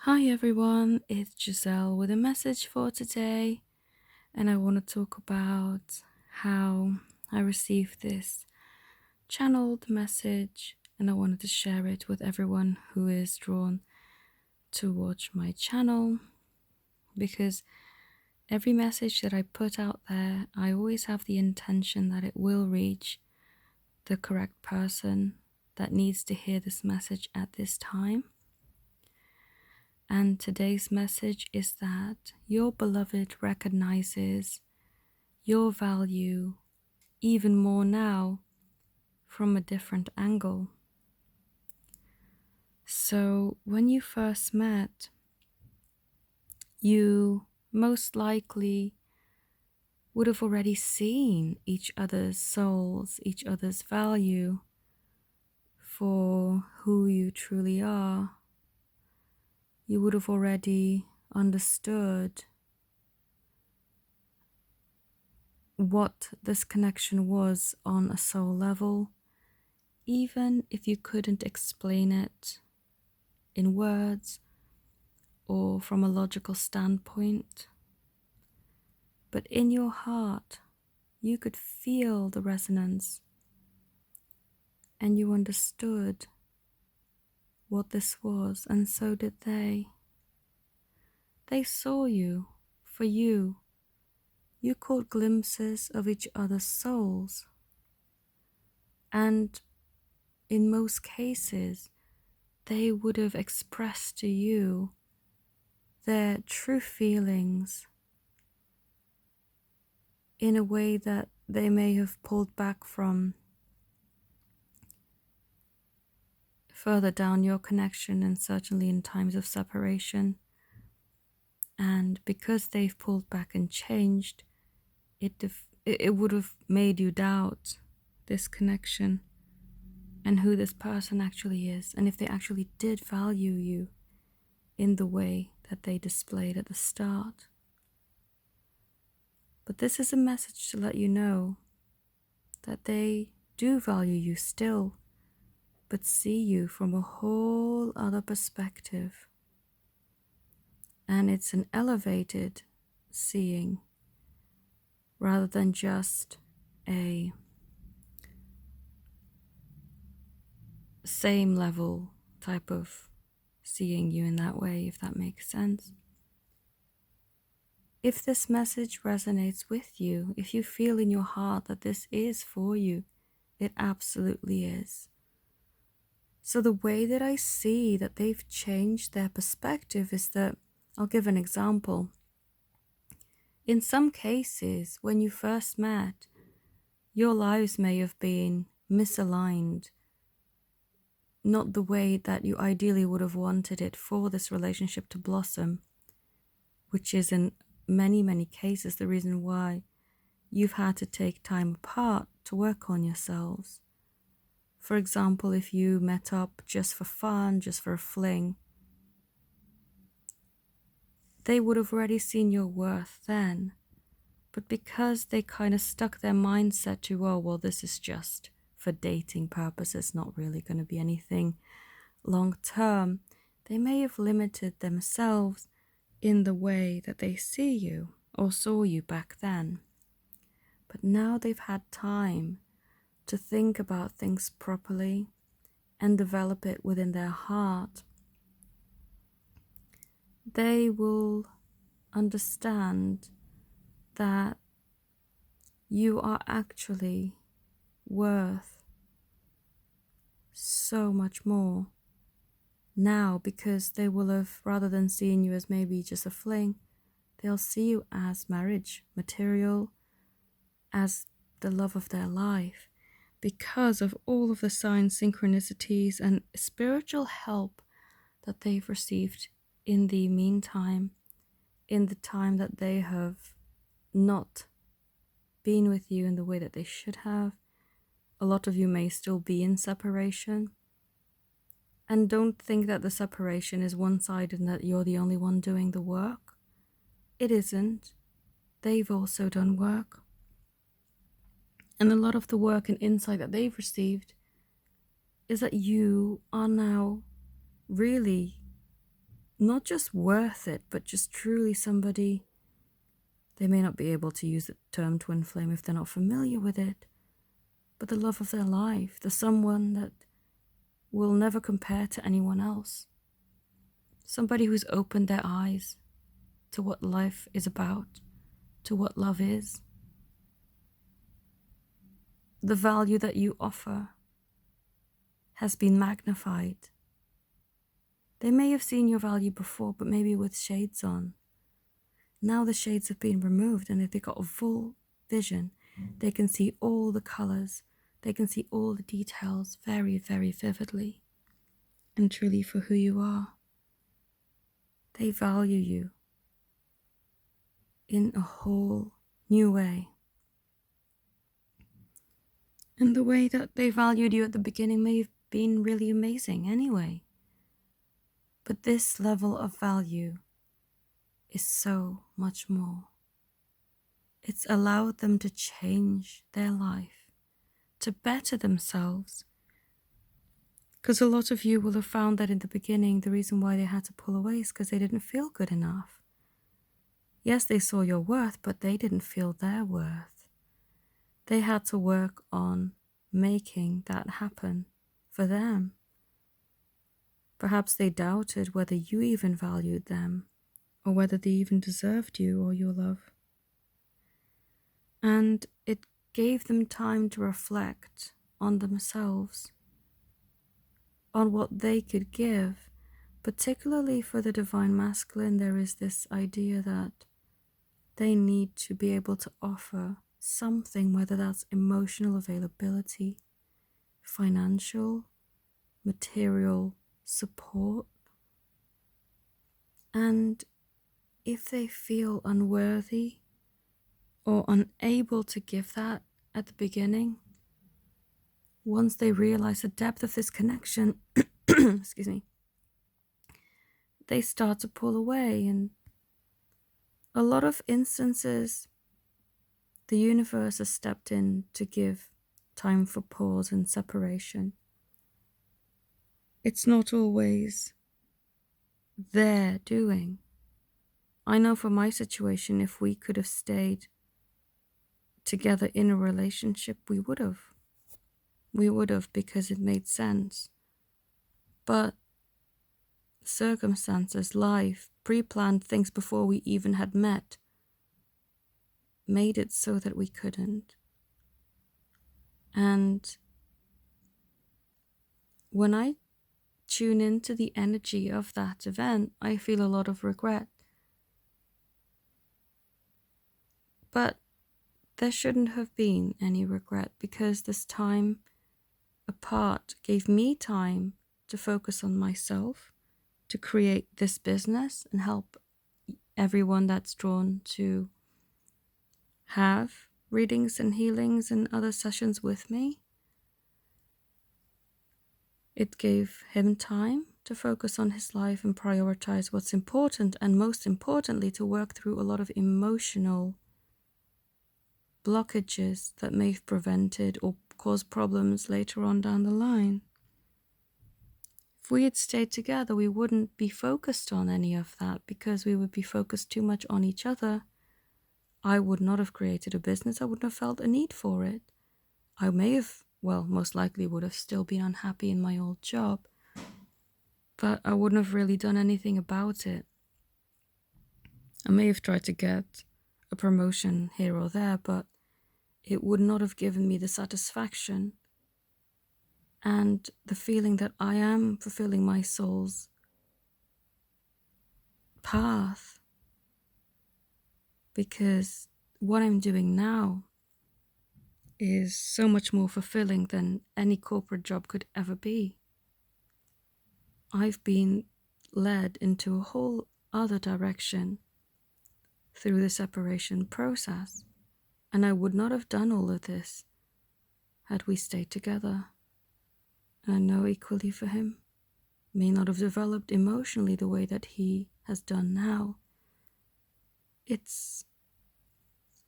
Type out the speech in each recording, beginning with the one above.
Hi everyone, it's Giselle with a message for today, and I want to talk about how I received this channeled message, and I wanted to share it with everyone who is drawn to watch my channel because every message that I put out there, I always have the intention that it will reach the correct person that needs to hear this message at this time. And today's message is that your beloved recognizes your value even more now from a different angle. So, when you first met, you most likely would have already seen each other's souls, each other's value for who you truly are. You would have already understood what this connection was on a soul level, even if you couldn't explain it in words or from a logical standpoint. But in your heart, you could feel the resonance and you understood what this was, and so did they. They saw you for you. You caught glimpses of each other's souls. And in most cases, they would have expressed to you their true feelings in a way that they may have pulled back from further down your connection, and certainly in times of separation. And because they've pulled back and changed, it would have made you doubt this connection and who this person actually is, and if they actually did value you in the way that they displayed at the start. But this is a message to let you know that they do value you still, but see you from a whole other perspective. And it's an elevated seeing rather than just a same level type of seeing you in that way, if that makes sense. If this message resonates with you, if you feel in your heart that this is for you, it absolutely is. So the way that I see that they've changed their perspective is that, I'll give an example. In some cases, when you first met, your lives may have been misaligned, not the way that you ideally would have wanted it for this relationship to blossom, which is in many, many cases the reason why you've had to take time apart to work on yourselves. For example, if you met up just for fun, just for a fling, they would have already seen your worth then. But because they kind of stuck their mindset to, oh, well, this is just for dating purposes, not really going to be anything long term, they may have limited themselves in the way that they see you or saw you back then. But now they've had time to think about things properly and develop it within their heart. They will understand that you are actually worth so much more now, because they will have, rather than seeing you as maybe just a fling, they'll see you as marriage material, as the love of their life, because of all of the signs, synchronicities, and spiritual help that they've received in the meantime, in the time that they have not been with you in the way that they should have. A lot of you may still be in separation. And don't think that the separation is one-sided and that you're the only one doing the work. It isn't. They've also done work. And a lot of the work and insight that they've received is that you are now really not just worth it, but just truly somebody. They may not be able to use the term twin flame if they're not familiar with it, but the love of their life, the someone that will never compare to anyone else. Somebody who's opened their eyes to what life is about, to what love is. The value that you offer has been magnified. They may have seen your value before, but maybe with shades on. Now the shades have been removed, and if they've got a full vision, they can see all the colors, they can see all the details very, very vividly, and truly for who you are. They value you in a whole new way. And the way that they valued you at the beginning may have been really amazing anyway. But this level of value is so much more. It's allowed them to change their life, to better themselves. Because a lot of you will have found that in the beginning, the reason why they had to pull away is because they didn't feel good enough. Yes, they saw your worth, but they didn't feel their worth. They had to work on making that happen for them. Perhaps they doubted whether you even valued them, or whether they even deserved you or your love. And it gave them time to reflect on themselves, on what they could give. Particularly for the divine masculine, there is this idea that they need to be able to offer something, whether that's emotional availability, financial, material support. And if they feel unworthy or unable to give that at the beginning, once they realize the depth of this connection, excuse me, they start to pull away. And a lot of instances, the universe has stepped in to give time for pause and separation. It's not always their doing. I know for my situation, if we could have stayed together in a relationship, we would have. We would have, because it made sense. But circumstances, life, pre-planned things before we even had met, made it so that we couldn't. And when I tune into the energy of that event, I feel a lot of regret. But there shouldn't have been any regret, because this time apart gave me time to focus on myself, to create this business and help everyone that's drawn to have readings and healings and other sessions with me. It gave him time to focus on his life and prioritize what's important, and most importantly, to work through a lot of emotional blockages that may have prevented or caused problems later on down the line. If we had stayed together, we wouldn't be focused on any of that, because we would be focused too much on each other. I would not have created a business. I wouldn't have felt a need for it. I may have, well, most likely would have still been unhappy in my old job, but I wouldn't have really done anything about it. I may have tried to get a promotion here or there, but it would not have given me the satisfaction and the feeling that I am fulfilling my soul's path, because what I'm doing now is so much more fulfilling than any corporate job could ever be. I've been led into a whole other direction through the separation process, and I would not have done all of this had we stayed together. And I know equally for him, may not have developed emotionally the way that he has done now. It's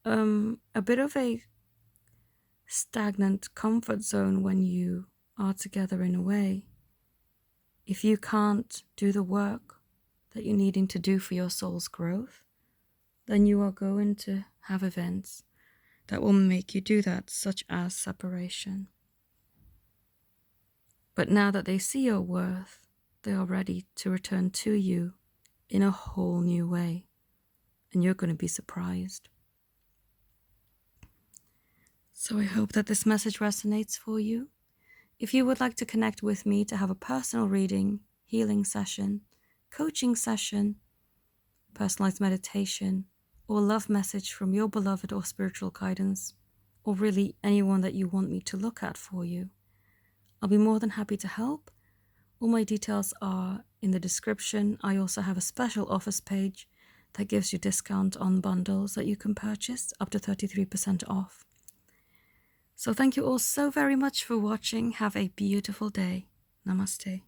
a bit of a stagnant comfort zone when you are together in a way. If you can't do the work that you're needing to do for your soul's growth, then you are going to have events that will make you do that, such as separation. But now that they see your worth, they are ready to return to you in a whole new way, and you're going to be surprised. So I hope that this message resonates for you. If you would like to connect with me to have a personal reading, healing session, coaching session, personalized meditation, or love message from your beloved or spiritual guidance, or really anyone that you want me to look at for you, I'll be more than happy to help. All my details are in the description. I also have a special offers page that gives you discount on bundles that you can purchase, up to 33% off. So thank you all so very much for watching. Have a beautiful day. Namaste.